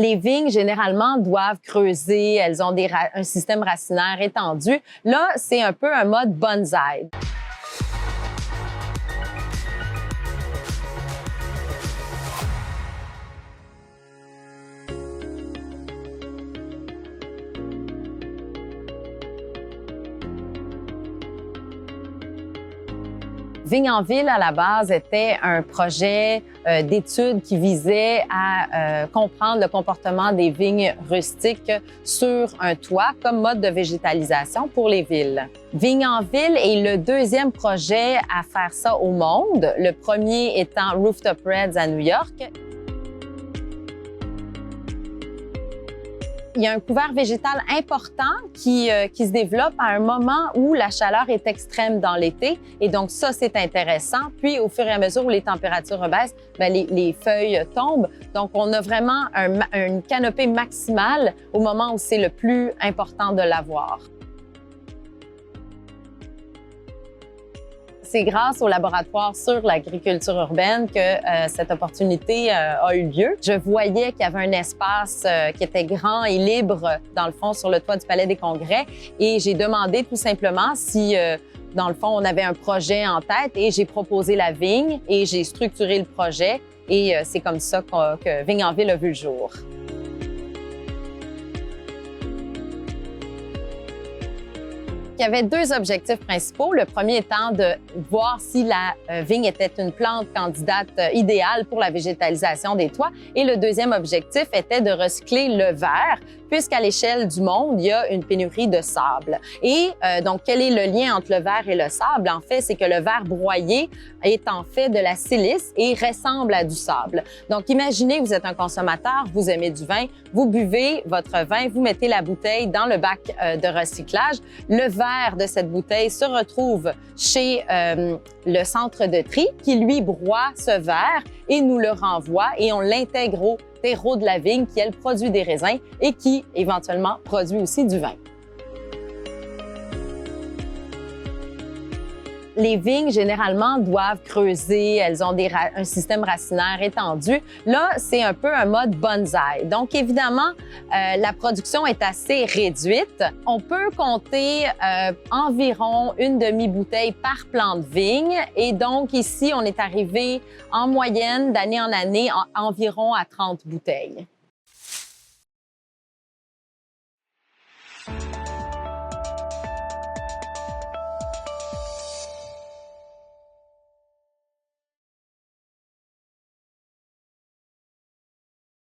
Les vignes, généralement, doivent creuser. Elles ont un système racinaire étendu. Là, c'est un peu un mode bonsaï. Vigne en ville, à la base, était un projet d'étude qui visait à comprendre le comportement des vignes rustiques sur un toit comme mode de végétalisation pour les villes. Vigne en ville est le deuxième projet à faire ça au monde, le premier étant Rooftop Reds à New York. Il y a un couvert végétal important qui se développe à un moment où la chaleur est extrême dans l'été. Et donc, ça, c'est intéressant. Puis, au fur et à mesure où les températures rebaissent, bien, les feuilles tombent. Donc, on a vraiment une canopée maximale au moment où c'est le plus important de l'avoir. C'est grâce au laboratoire sur l'agriculture urbaine que cette opportunité a eu lieu. Je voyais qu'il y avait un espace qui était grand et libre, dans le fond, sur le toit du Palais des Congrès. Et j'ai demandé tout simplement si, dans le fond, on avait un projet en tête et j'ai proposé la vigne et j'ai structuré le projet. Et c'est comme ça que Vigne en ville a vu le jour. Il y avait deux objectifs principaux. Le premier étant de voir si la vigne était une plante candidate idéale pour la végétalisation des toits. Et le deuxième objectif était de recycler le verre, puisqu'à l'échelle du monde, il y a une pénurie de sable. Et donc, quel est le lien entre le verre et le sable? En fait, c'est que le verre broyé est en fait de la silice et ressemble à du sable. Donc, imaginez, vous êtes un consommateur, vous aimez du vin, vous buvez votre vin, vous mettez la bouteille dans le bac de recyclage. Le verre de cette bouteille se retrouve chez le centre de tri qui, lui, broie ce verre et nous le renvoie et on l'intègre au terreau de la vigne qui, elle, produit des raisins et qui, éventuellement, produit aussi du vin. Les vignes, généralement, doivent creuser. Elles ont un système racinaire étendu. Là, c'est un peu un mode bonsaï. Donc, évidemment, la production est assez réduite. On peut compter environ une demi-bouteille par plant de vigne. Et donc, ici, on est arrivé en moyenne, d'année en année, environ à 30 bouteilles.